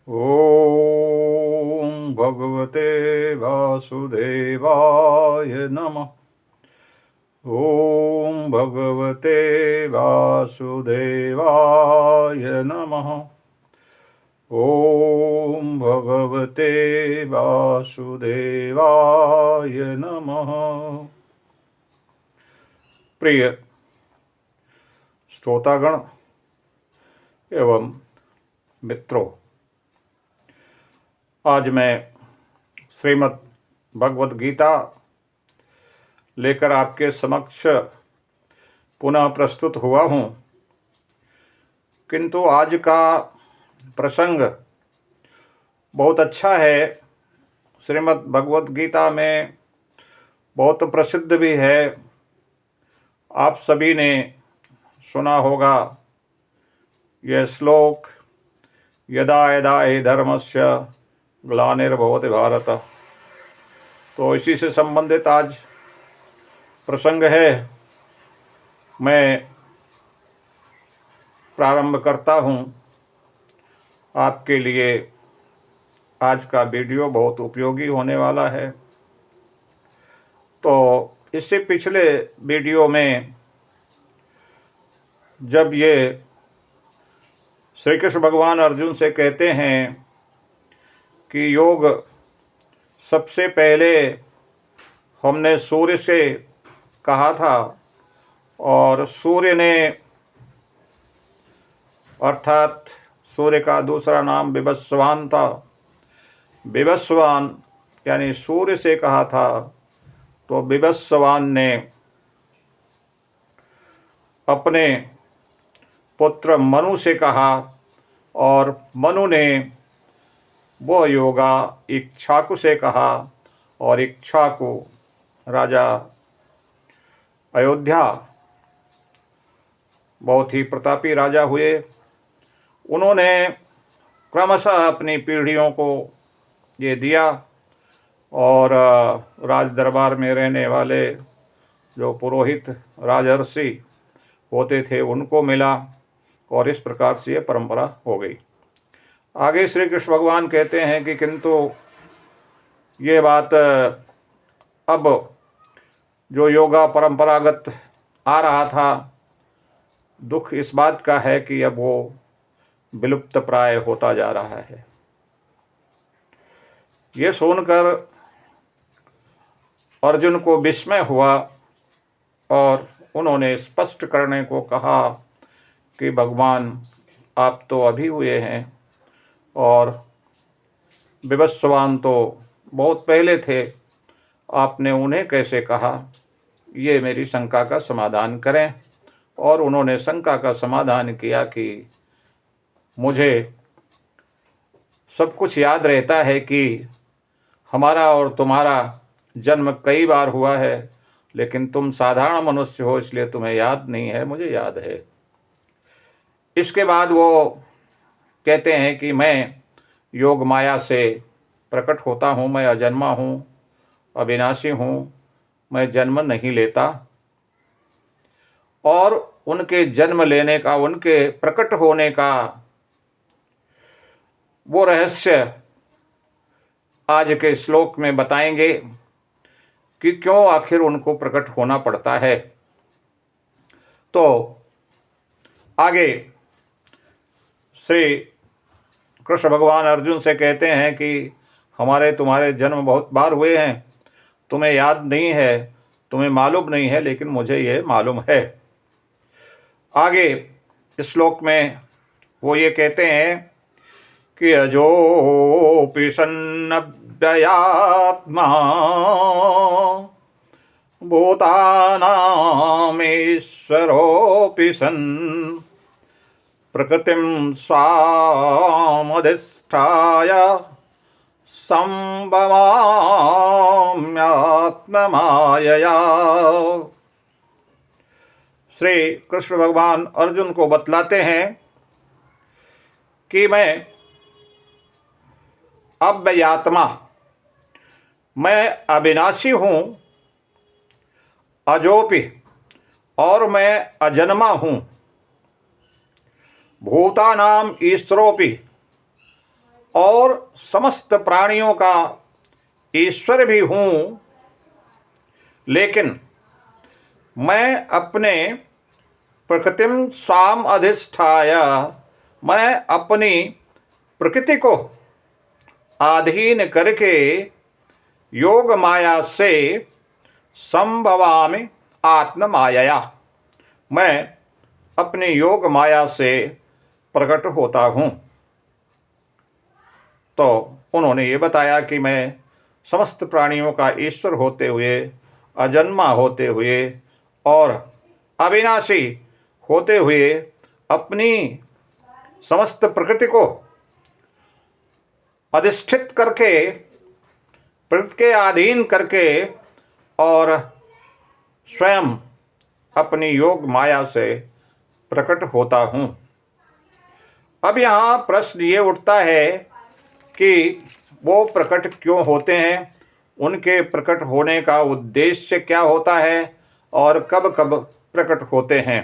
ॐ भगवते वासुदेवाय नमः। ॐ भगवते वासुदेवाय नमः। ॐ भगवते वासुदेवाय नमः। प्रिय श्रोतागण एवं मित्रों, आज मैं श्रीमद् भगवद गीता लेकर आपके समक्ष पुनः प्रस्तुत हुआ हूँ, किंतु आज का प्रसंग बहुत अच्छा है। श्रीमद् भगवद गीता में बहुत प्रसिद्ध भी है, आप सभी ने सुना होगा यह श्लोक, यदा यदा हि धर्मस्य ग्लानिर्भवति भारत। तो इसी से संबंधित आज प्रसंग है। मैं प्रारंभ करता हूँ। आपके लिए आज का वीडियो बहुत उपयोगी होने वाला है। तो इससे पिछले वीडियो में जब ये श्री कृष्ण भगवान अर्जुन से कहते हैं कि योग सबसे पहले हमने सूर्य से कहा था, और सूर्य ने अर्थात सूर्य का दूसरा नाम विवस्वान था। विवस्वान यानी सूर्य से कहा था, तो विवस्वान ने अपने पुत्र मनु से कहा, और मनु ने वह योगा इक्ष्वाकु से कहा, और इक्ष्वाकु राजा अयोध्या बहुत ही प्रतापी राजा हुए। उन्होंने क्रमशः अपनी पीढ़ियों को ये दिया, और राज दरबार में रहने वाले जो पुरोहित राजर्षि होते थे उनको मिला, और इस प्रकार से ये परंपरा हो गई। आगे श्री कृष्ण भगवान कहते हैं कि किंतु ये बात अब जो योगा परंपरागत आ रहा था, दुख इस बात का है कि अब वो विलुप्त प्राय होता जा रहा है। ये सुनकर अर्जुन को विस्मय हुआ, और उन्होंने स्पष्ट करने को कहा कि भगवान आप तो अभी हुए हैं, और विवस्वान तो बहुत पहले थे, आपने उन्हें कैसे कहा? ये मेरी शंका का समाधान करें। और उन्होंने शंका का समाधान किया कि मुझे सब कुछ याद रहता है कि हमारा और तुम्हारा जन्म कई बार हुआ है, लेकिन तुम साधारण मनुष्य हो इसलिए तुम्हें याद नहीं है, मुझे याद है। इसके बाद वो कहते हैं कि मैं योग माया से प्रकट होता हूँ, मैं अजन्मा हूँ, अविनाशी हूँ, मैं जन्म नहीं लेता। और उनके जन्म लेने का, उनके प्रकट होने का वो रहस्य आज के श्लोक में बताएंगे कि क्यों आखिर उनको प्रकट होना पड़ता है। तो आगे श्री कृष्ण भगवान अर्जुन से कहते हैं कि हमारे तुम्हारे जन्म बहुत बार हुए हैं, तुम्हें याद नहीं है, तुम्हें मालूम नहीं है, लेकिन मुझे ये मालूम है। आगे इस श्लोक में वो ये कहते हैं कि अजोऽपि सन्नव्ययात्मा भूतानामीश्वरोऽपि सन् प्रकृतिं स्वामधिष्ठाय संभवाम्यात्ममायया। श्री कृष्ण भगवान अर्जुन को बतलाते हैं कि मैं अव्ययात्मा, मैं अविनाशी हूँ, अजोपि और मैं अजन्मा हूँ, भूतानाम ईश्वरोपि और समस्त प्राणियों का ईश्वर भी हूँ, लेकिन मैं अपने प्रकृतिम स्वाम अधिष्ठाय, मैं अपनी प्रकृति को अधीन करके योग माया से संभवामि आत्म मायया, मैं अपनी योग माया से प्रकट होता हूँ। तो उन्होंने ये बताया कि मैं समस्त प्राणियों का ईश्वर होते हुए, अजन्मा होते हुए और अविनाशी होते हुए अपनी समस्त प्रकृति को अधिष्ठित करके, प्रकृति के अधीन करके और स्वयं अपनी योग माया से प्रकट होता हूँ। अब यहाँ प्रश्न ये उठता है कि वो प्रकट क्यों होते हैं, उनके प्रकट होने का उद्देश्य क्या होता है और कब कब प्रकट होते हैं।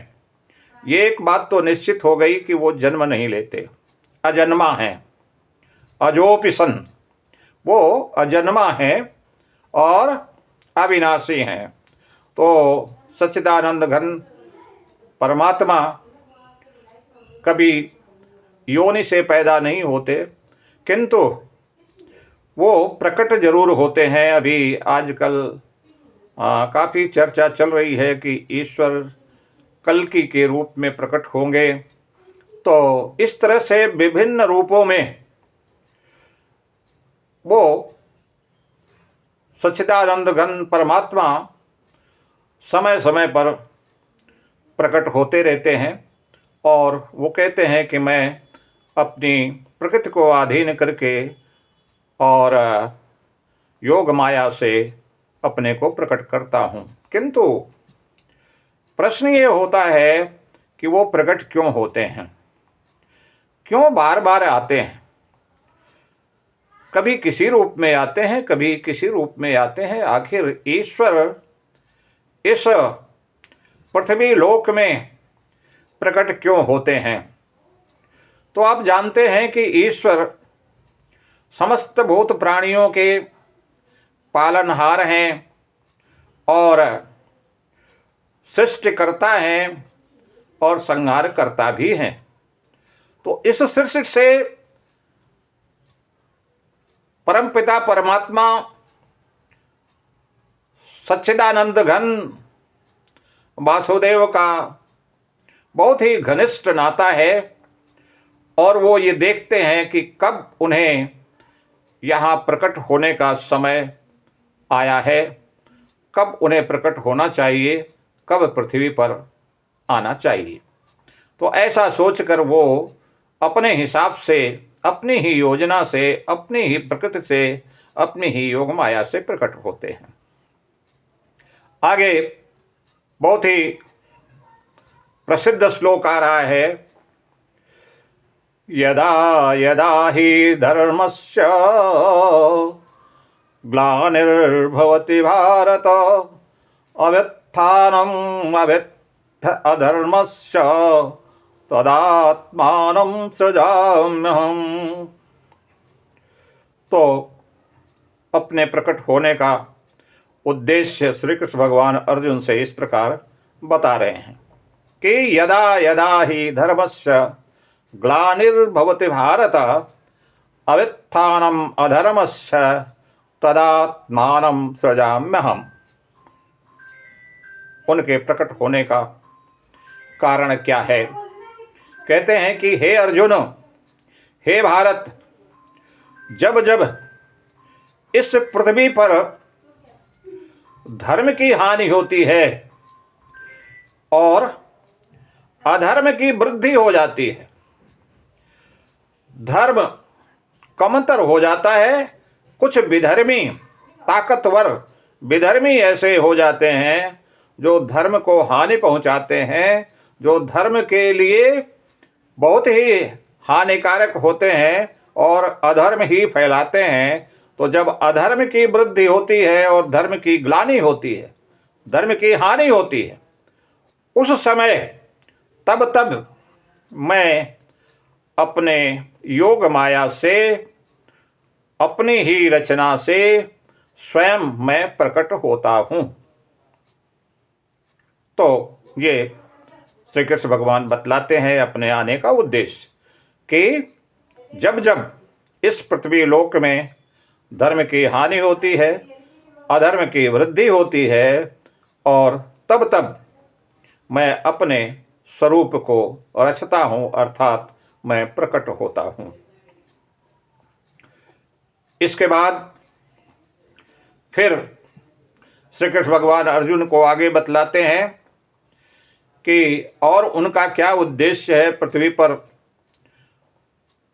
ये एक बात तो निश्चित हो गई कि वो जन्म नहीं लेते, अजन्मा हैं, अजोपि सन, वो अजन्मा हैं और अविनाशी हैं। तो सच्चिदानंद घन परमात्मा कभी योनि से पैदा नहीं होते, किंतु वो प्रकट जरूर होते हैं। अभी आजकल काफ़ी चर्चा चल रही है कि ईश्वर कल्कि के रूप में प्रकट होंगे। तो इस तरह से विभिन्न रूपों में वो सच्चिदानंद घन परमात्मा समय समय पर प्रकट होते रहते हैं और वो कहते हैं कि मैं अपनी प्रकृति को अधीन करके और योग माया से अपने को प्रकट करता हूँ। किंतु प्रश्न ये होता है कि वो प्रकट क्यों होते हैं, क्यों बार बार आते हैं। कभी किसी रूप में आते हैं, कभी किसी रूप में आते हैं। आखिर ईश्वर इस पृथ्वी लोक में प्रकट क्यों होते हैं। तो आप जानते हैं कि ईश्वर समस्त भूत प्राणियों के पालनहार हैं और सृष्टिकर्ता हैं और संहारकर्ता भी हैं। तो इस सृष्टि से परमपिता परमात्मा सच्चिदानंद घन वासुदेव का बहुत ही घनिष्ठ नाता है और वो ये देखते हैं कि कब उन्हें यहाँ प्रकट होने का समय आया है, कब उन्हें प्रकट होना चाहिए, कब पृथ्वी पर आना चाहिए। तो ऐसा सोचकर वो अपने हिसाब से, अपनी ही योजना से, अपनी ही प्रकृति से, अपनी ही योग माया से प्रकट होते हैं। आगे बहुत ही प्रसिद्ध श्लोक आ रहा है, यदा यदा ही धर्मस्य ग्लानिर्भवति भारत अव्युत्थानम् अधर्मस्य तदात्मानं सृजाम्यहम्। तो अपने प्रकट होने का उद्देश्य श्री कृष्ण भगवान अर्जुन से इस प्रकार बता रहे हैं कि यदा यदा ही धर्मस्य ग्लानिर्भवति भारत अव्युत्थानम् अधर्मस्य तदात्मानं सृजाम्यहम्। उनके प्रकट होने का कारण क्या है। कहते हैं कि हे अर्जुन, हे भारत, जब जब इस पृथ्वी पर धर्म की हानि होती है और अधर्म की वृद्धि हो जाती है, धर्म कमतर हो जाता है, कुछ विधर्मी, ताकतवर विधर्मी ऐसे हो जाते हैं जो धर्म को हानि पहुंचाते हैं, जो धर्म के लिए बहुत ही हानिकारक होते हैं और अधर्म ही फैलाते हैं। तो जब अधर्म की वृद्धि होती है और धर्म की ग्लानि होती है, धर्म की हानि होती है, उस समय तब मैं अपने योग माया से अपनी ही रचना से स्वयं मैं प्रकट होता हूँ। तो ये श्री कृष्ण भगवान बतलाते हैं अपने आने का उद्देश्य कि जब जब इस पृथ्वी लोक में धर्म की हानि होती है, अधर्म की वृद्धि होती है, और तब तब मैं अपने स्वरूप को रचता हूँ, अर्थात मैं प्रकट होता हूँ। इसके बाद फिर श्री कृष्ण भगवान अर्जुन को आगे बतलाते हैं कि और उनका क्या उद्देश्य है पृथ्वी पर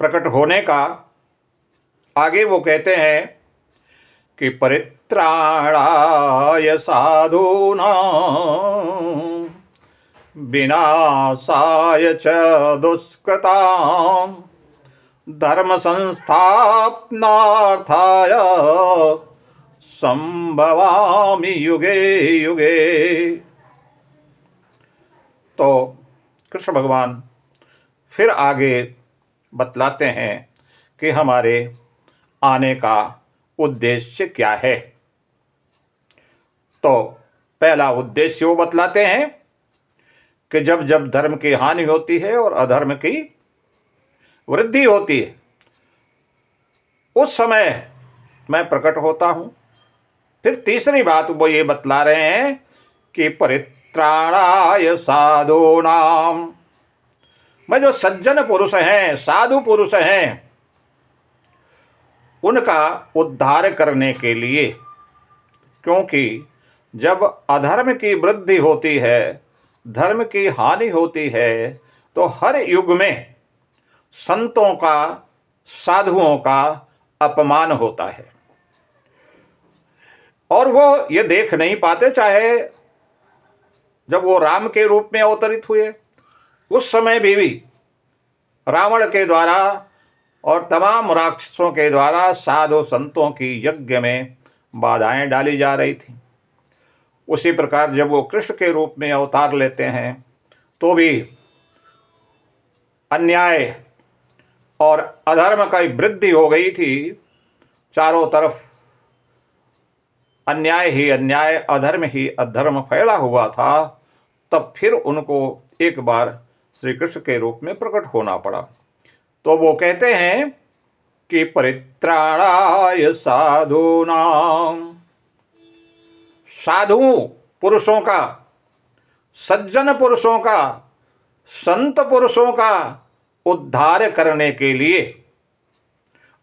प्रकट होने का। आगे वो कहते हैं कि परित्राणाय साधूनां विनाशाय च दुष्कृतां धर्म संस्थापनार्थाय संभवामि युगे युगे। तो कृष्ण भगवान फिर आगे बतलाते हैं कि हमारे आने का उद्देश्य क्या है। तो पहला उद्देश्य वो बतलाते हैं कि जब जब धर्म की हानि होती है और अधर्म की वृद्धि होती है, उस समय मैं प्रकट होता हूँ। फिर तीसरी बात वो ये बतला रहे हैं कि परित्राणाय साधूनाम, मैं जो सज्जन पुरुष हैं, साधु पुरुष हैं, उनका उद्धार करने के लिए। क्योंकि जब अधर्म की वृद्धि होती है, धर्म की हानि होती है, तो हर युग में संतों का, साधुओं का अपमान होता है और वो ये देख नहीं पाते। चाहे जब वो राम के रूप में अवतरित हुए, उस समय भी रावण के द्वारा और तमाम राक्षसों के द्वारा साधु संतों की यज्ञ में बाधाएं डाली जा रही थी। उसी प्रकार जब वो कृष्ण के रूप में अवतार लेते हैं तो भी अन्याय और अधर्म की वृद्धि हो गई थी। चारों तरफ अन्याय ही अन्याय, अधर्म ही अधर्म फैला हुआ था। तब फिर उनको एक बार श्री कृष्ण के रूप में प्रकट होना पड़ा। तो वो कहते हैं कि परित्राणाय साधूनां, साधु पुरुषों का, सज्जन पुरुषों का, संत पुरुषों का उद्धार करने के लिए,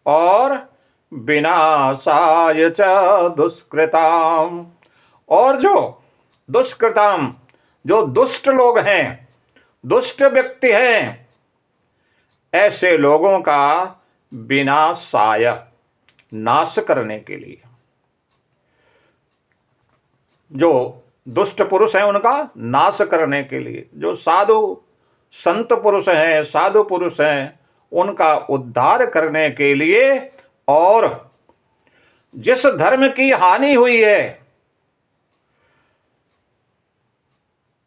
और विनाशाय च दुष्कृताम, और जो दुष्कृताम, जो दुष्ट लोग हैं, दुष्ट व्यक्ति हैं, ऐसे लोगों का विनाशाय, नाश करने के लिए। जो दुष्ट पुरुष हैं उनका नाश करने के लिए, जो साधु संत पुरुष हैं, साधु पुरुष हैं, उनका उद्धार करने के लिए, और जिस धर्म की हानि हुई है,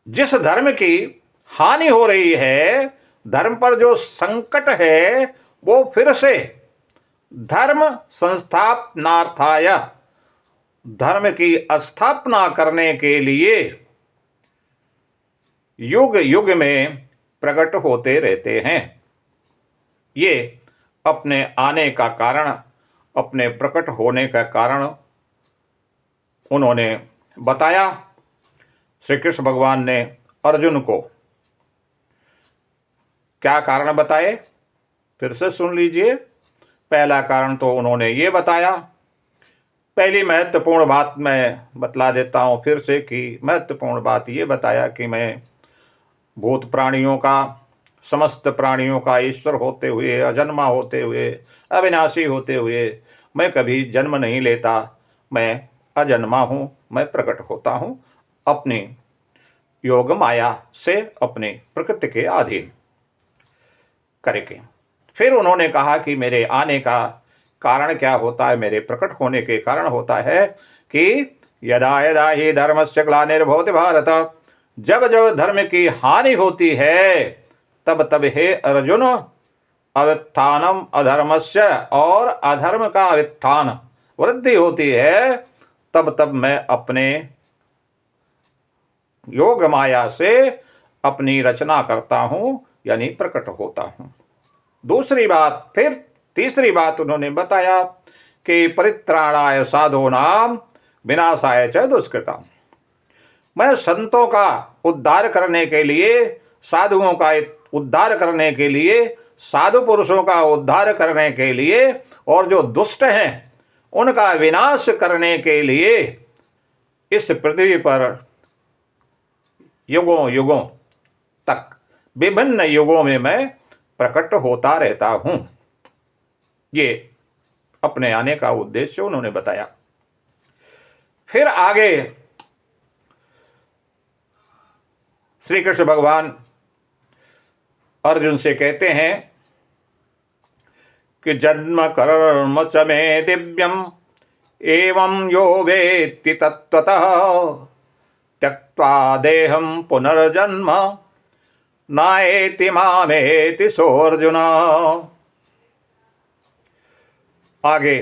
जिस धर्म की हानि हो रही है, धर्म पर जो संकट है, वो फिर से धर्म संस्थापनार्थाय, धर्म की स्थापना करने के लिए युग युग में प्रकट होते रहते हैं। ये अपने आने का कारण, अपने प्रकट होने का कारण उन्होंने बताया। श्री कृष्ण भगवान ने अर्जुन को क्या कारण बताए, फिर से सुन लीजिए। पहला कारण तो उन्होंने ये बताया, पहली महत्वपूर्ण बात मैं बतला देता हूँ फिर से, कि महत्वपूर्ण बात ये बताया कि मैं भूत प्राणियों का, समस्त प्राणियों का ईश्वर होते हुए, अजन्मा होते हुए, अविनाशी होते हुए मैं कभी जन्म नहीं लेता। मैं अजन्मा हूँ, मैं प्रकट होता हूँ अपनी योग माया से, अपने प्रकृति के अधीन करके। फिर उन्होंने कहा कि मेरे आने का कारण क्या होता है, मेरे प्रकट होने के कारण होता है कि यदा यदा ही धर्मस्य ग्लानिर्भवति भारत, जब जब धर्म की हानि होती है, तब तब हे अर्जुन अव्युत्थानम अधर्मस्य, और अधर्म का अव्युत्थान वृद्धि होती है, तब तब मैं अपने योग माया से अपनी रचना करता हूं, यानी प्रकट होता हूं। दूसरी बात, फिर तीसरी बात उन्होंने बताया कि परित्राणाय साधूनाम विनाशाय च दुष्कृताम। मैं संतों का उद्धार करने के लिए, साधुओं का उद्धार करने के लिए, साधु पुरुषों का उद्धार करने के लिए, और जो दुष्ट हैं उनका विनाश करने के लिए इस पृथ्वी पर युगों युगों तक, विभिन्न युगों में मैं प्रकट होता रहता हूं। ये अपने आने का उद्देश्य उन्होंने बताया। फिर आगे श्री कृष्ण भगवान अर्जुन से कहते हैं कि जन्म कर्म च मे दिव्यम एवं यो वेत्ति तत्त्वतः त्यक्त्वा देहं पुनर्जन्म नाएति मामेति सोऽर्जुन। आगे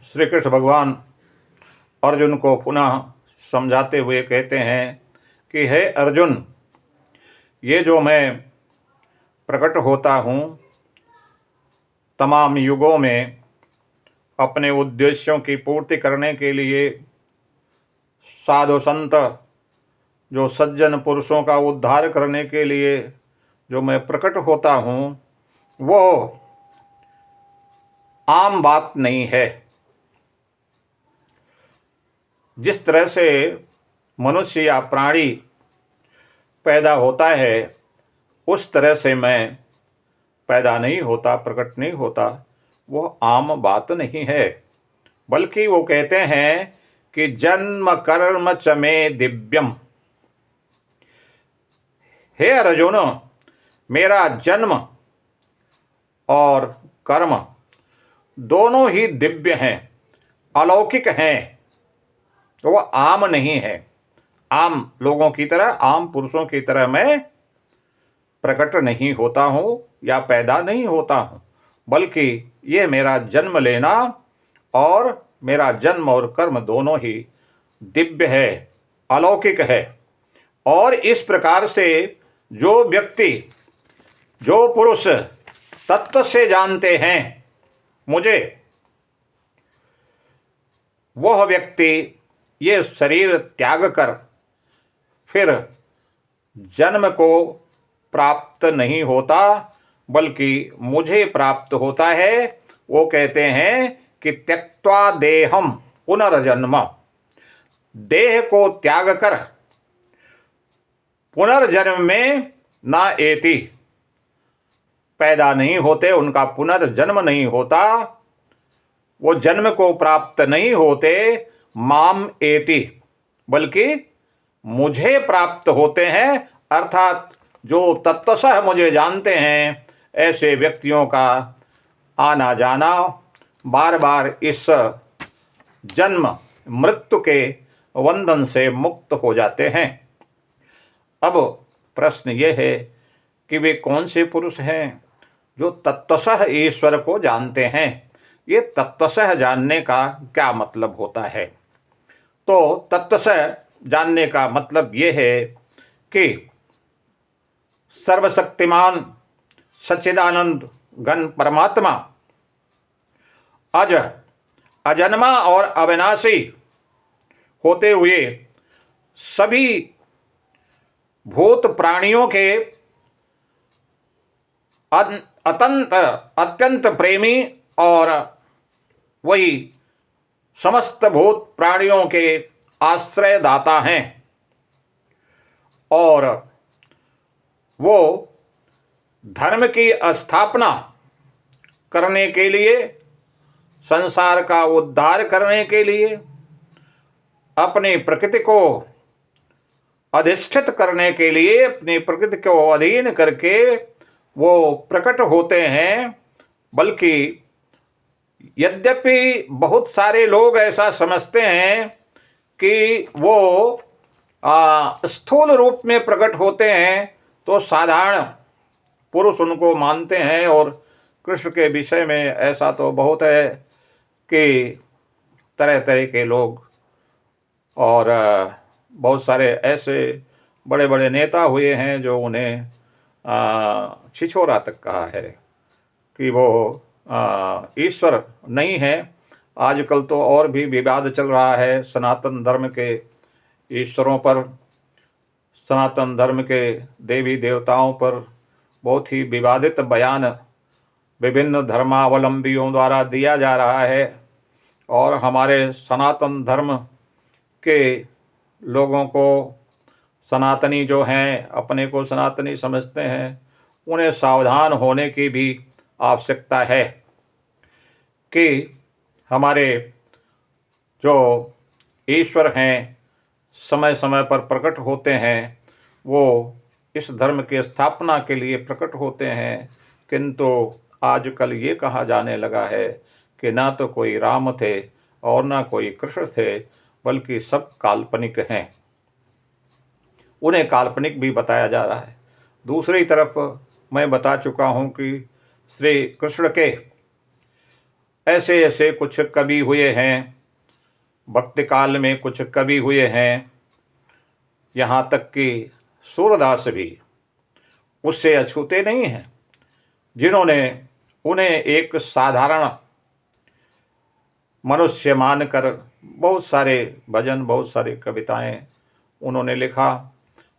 श्री कृष्ण भगवान अर्जुन को पुनः समझाते हुए कहते हैं कि हे अर्जुन, ये जो मैं प्रकट होता हूँ तमाम युगों में अपने उद्देश्यों की पूर्ति करने के लिए, साधु संत जो सज्जन पुरुषों का उद्धार करने के लिए जो मैं प्रकट होता हूँ, वो आम बात नहीं है। जिस तरह से मनुष्य या प्राणी पैदा होता है, उस तरह से मैं पैदा नहीं होता, प्रकट नहीं होता। वो आम बात नहीं है, बल्कि वो कहते हैं कि जन्म कर्म च मे दिव्यम। हे अर्जुन, मेरा जन्म और कर्म दोनों ही दिव्य हैं, अलौकिक हैं। वो आम नहीं है। आम लोगों की तरह, आम पुरुषों की तरह मैं प्रकट नहीं होता हूँ या पैदा नहीं होता हूँ, बल्कि ये मेरा जन्म लेना और मेरा जन्म और कर्म दोनों ही दिव्य है, अलौकिक है। और इस प्रकार से जो व्यक्ति, जो पुरुष तत्व से जानते हैं मुझे, वह व्यक्ति ये शरीर त्याग कर फिर जन्म को प्राप्त नहीं होता, बल्कि मुझे प्राप्त होता है। वो कहते हैं कि त्यक्त्वा देहम पुनर्जन्म, देह को त्याग कर पुनर्जन्म में ना एति, पैदा नहीं होते, उनका पुनर्जन्म नहीं होता, वो जन्म को प्राप्त नहीं होते। माम एति, बल्कि मुझे प्राप्त होते हैं। अर्थात जो तत्वशः मुझे जानते हैं, ऐसे व्यक्तियों का आना जाना, बार बार इस जन्म मृत्यु के बंधन से मुक्त हो जाते हैं। अब प्रश्न ये है कि वे कौन से पुरुष हैं जो तत्वशः ईश्वर को जानते हैं। ये तत्वशः जानने का क्या मतलब होता है? तो तत्वशः जानने का मतलब ये है कि सर्वशक्तिमान सच्चिदानंद घन परमात्मा अज, अजन्मा और अविनाशी होते हुए सभी भूत प्राणियों के अत्यंत प्रेमी और वही समस्त भूत प्राणियों के आश्रयदाता हैं। और वो धर्म की स्थापना करने के लिए, संसार का उद्धार करने के लिए, अपनी प्रकृति को अधिष्ठित करने के लिए, अपनी प्रकृति को अधीन करके वो प्रकट होते हैं। बल्कि यद्यपि बहुत सारे लोग ऐसा समझते हैं कि वो स्थूल रूप में प्रकट होते हैं, तो साधारण पुरुष उनको मानते हैं। और कृष्ण के विषय में ऐसा तो बहुत है कि तरह तरह के लोग और बहुत सारे ऐसे बड़े बड़े नेता हुए हैं जो उन्हें छिछोरा तक कहा है कि वो ईश्वर नहीं है। आजकल तो और भी विवाद चल रहा है सनातन धर्म के ईश्वरों पर, सनातन धर्म के देवी देवताओं पर बहुत ही विवादित बयान विभिन्न धर्मावलंबियों द्वारा दिया जा रहा है। और हमारे सनातन धर्म के लोगों को, सनातनी जो हैं, अपने को सनातनी समझते हैं, उन्हें सावधान होने की भी आवश्यकता है कि हमारे जो ईश्वर हैं समय समय पर प्रकट होते हैं, वो इस धर्म की स्थापना के लिए प्रकट होते हैं। किंतु आजकल ये कहा जाने लगा है कि ना तो कोई राम थे और ना कोई कृष्ण थे, बल्कि सब काल्पनिक हैं। उन्हें काल्पनिक भी बताया जा रहा है। दूसरी तरफ मैं बता चुका हूँ कि श्री कृष्ण के ऐसे ऐसे कुछ कवि हुए हैं, भक्ति काल में कुछ कवि हुए हैं, यहाँ तक कि सूरदास भी उससे अछूते नहीं हैं, जिन्होंने उन्हें एक साधारण मनुष्य मानकर बहुत सारे भजन, बहुत सारी कविताएं उन्होंने लिखा।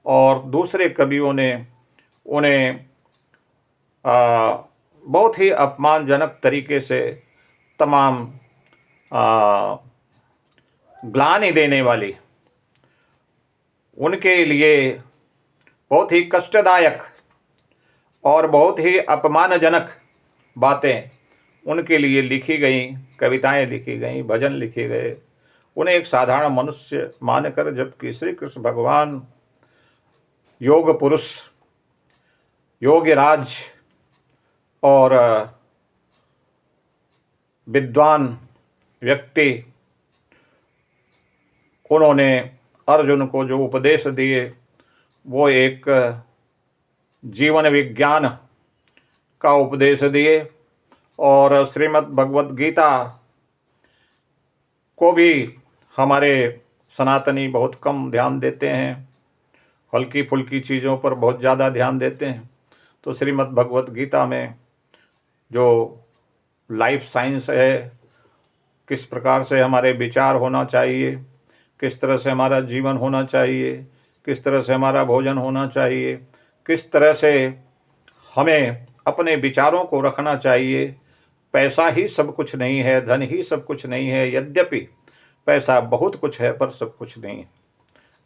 और दूसरे कवियों ने उन्हें बहुत ही अपमानजनक तरीके से तमाम ग्लानि देने वाली, उनके लिए बहुत ही कष्टदायक और बहुत ही अपमानजनक बातें उनके लिए लिखी गई, कविताएं लिखी गई, भजन लिखे गए, उन्हें एक साधारण मनुष्य मानकर। जबकि श्री कृष्ण भगवान योग पुरुष, योगीराज और विद्वान व्यक्ति, उन्होंने अर्जुन को जो उपदेश दिए वो एक जीवन विज्ञान का उपदेश दिए। और श्रीमद् भगवद गीता को भी हमारे सनातनी बहुत कम ध्यान देते हैं, हल्की फुल्की चीज़ों पर बहुत ज़्यादा ध्यान देते हैं। तो श्रीमद् भगवद गीता में जो लाइफ साइंस है, किस प्रकार से हमारे विचार होना चाहिए, किस तरह से हमारा जीवन होना चाहिए, किस तरह से हमारा भोजन होना चाहिए, किस तरह से हमें अपने विचारों को रखना चाहिए। पैसा ही सब कुछ नहीं है, धन ही सब कुछ नहीं है, यद्यपि पैसा बहुत कुछ है पर सब कुछ नहीं है।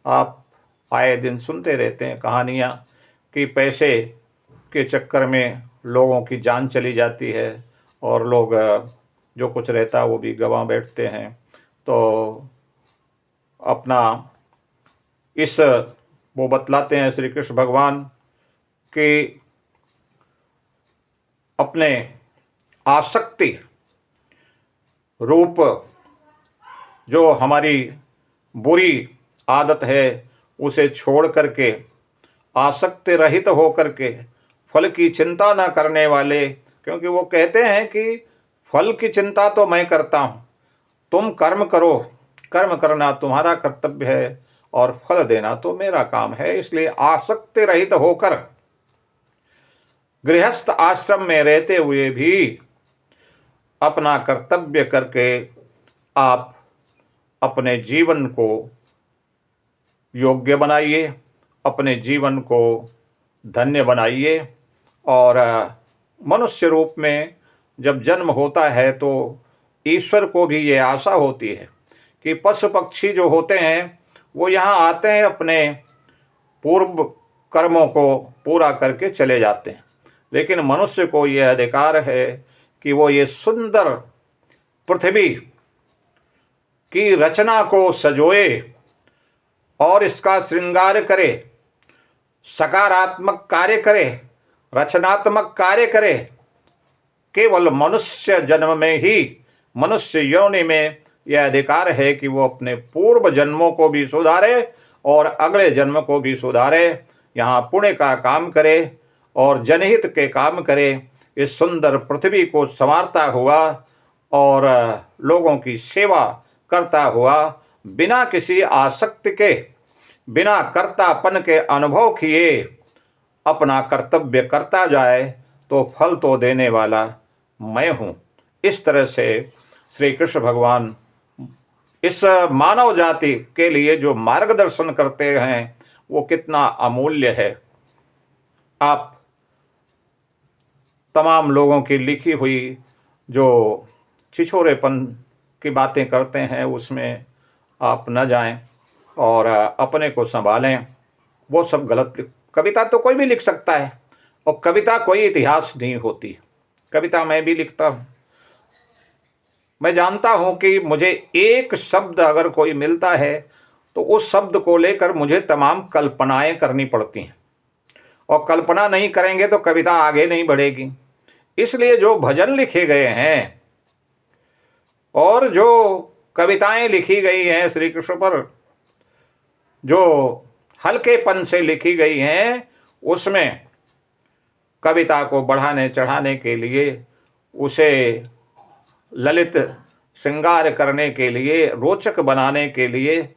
आप आए दिन सुनते रहते हैं कहानियाँ कि पैसे के चक्कर में लोगों की जान चली जाती है और लोग जो कुछ रहता है वो भी गंवा बैठते हैं। तो अपना वो बतलाते हैं श्री कृष्ण भगवान कि अपने आसक्ति रूप जो हमारी बुरी आदत है उसे छोड़ करके, आसक्ति रहित हो करके, फल की चिंता न करने वाले, क्योंकि वो कहते हैं कि फल की चिंता तो मैं करता हूँ, तुम कर्म करो, कर्म करना तुम्हारा कर्तव्य है और फल देना तो मेरा काम है। इसलिए आसक्ति रहित होकर गृहस्थ आश्रम में रहते हुए भी अपना कर्तव्य करके आप अपने जीवन को योग्य बनाइए, अपने जीवन को धन्य बनाइए। और मनुष्य रूप में जब जन्म होता है तो ईश्वर को भी ये आशा होती है कि पशु पक्षी जो होते हैं वो यहाँ आते हैं, अपने पूर्व कर्मों को पूरा करके चले जाते हैं, लेकिन मनुष्य को यह अधिकार है कि वो ये सुंदर पृथ्वी की रचना को सजोए और इसका श्रृंगार करे, सकारात्मक कार्य करे, रचनात्मक कार्य करे। केवल मनुष्य जन्म में ही, मनुष्य योनि में यह अधिकार है कि वो अपने पूर्व जन्मों को भी सुधारे और अगले जन्म को भी सुधारे, यहाँ पुण्य का काम करे और जनहित के काम करे, इस सुंदर पृथ्वी को संवारता हुआ और लोगों की सेवा करता हुआ, बिना किसी आसक्ति के, बिना कर्तापन के अनुभव किए अपना कर्तव्य करता जाए तो फल तो देने वाला मैं हूँ। इस तरह से श्री कृष्ण भगवान इस मानव जाति के लिए जो मार्गदर्शन करते हैं वो कितना अमूल्य है। आप तमाम लोगों की लिखी हुई जो छिछोरेपन की बातें करते हैं उसमें आप न जाएं और अपने को संभालें। वो सब गलत। कविता तो कोई भी लिख सकता है और कविता कोई इतिहास नहीं होती। कविता मैं भी लिखता हूँ। मैं जानता हूँ कि मुझे एक शब्द अगर कोई मिलता है तो उस शब्द को लेकर मुझे तमाम कल्पनाएं करनी पड़ती हैं, और कल्पना नहीं करेंगे तो कविता आगे नहीं बढ़ेगी। इसलिए जो भजन लिखे गए हैं और जो कविताएं लिखी गई हैं श्री कृष्ण पर, जो हल्केपन से लिखी गई हैं, उसमें कविता को बढ़ाने चढ़ाने के लिए, उसे ललित श्रृंगार करने के लिए, रोचक बनाने के लिए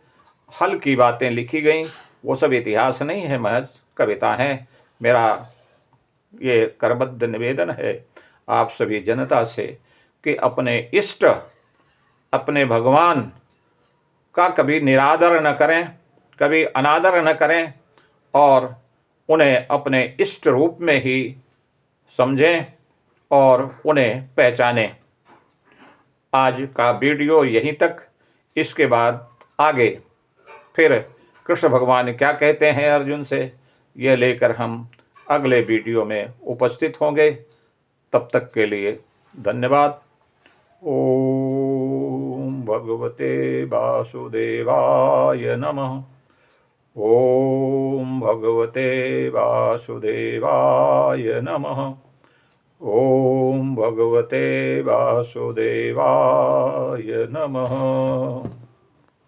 हल्की बातें लिखी गई। वो सब इतिहास नहीं है, महज कविता हैं। मेरा ये करबद्ध निवेदन है आप सभी जनता से कि अपने इष्ट, अपने भगवान का कभी निरादर न करें, कभी अनादर न करें, और उन्हें अपने इष्ट रूप में ही समझें और उन्हें पहचानें। आज का वीडियो यहीं तक। इसके बाद आगे फिर कृष्ण भगवान क्या कहते हैं अर्जुन से, यह लेकर हम अगले वीडियो में उपस्थित होंगे। तब तक के लिए धन्यवाद। ओम भगवते वासुदेवाय नमः। ओम भगवते वासुदेवाय नमः। ओम भगवते वासुदेवाय नमः।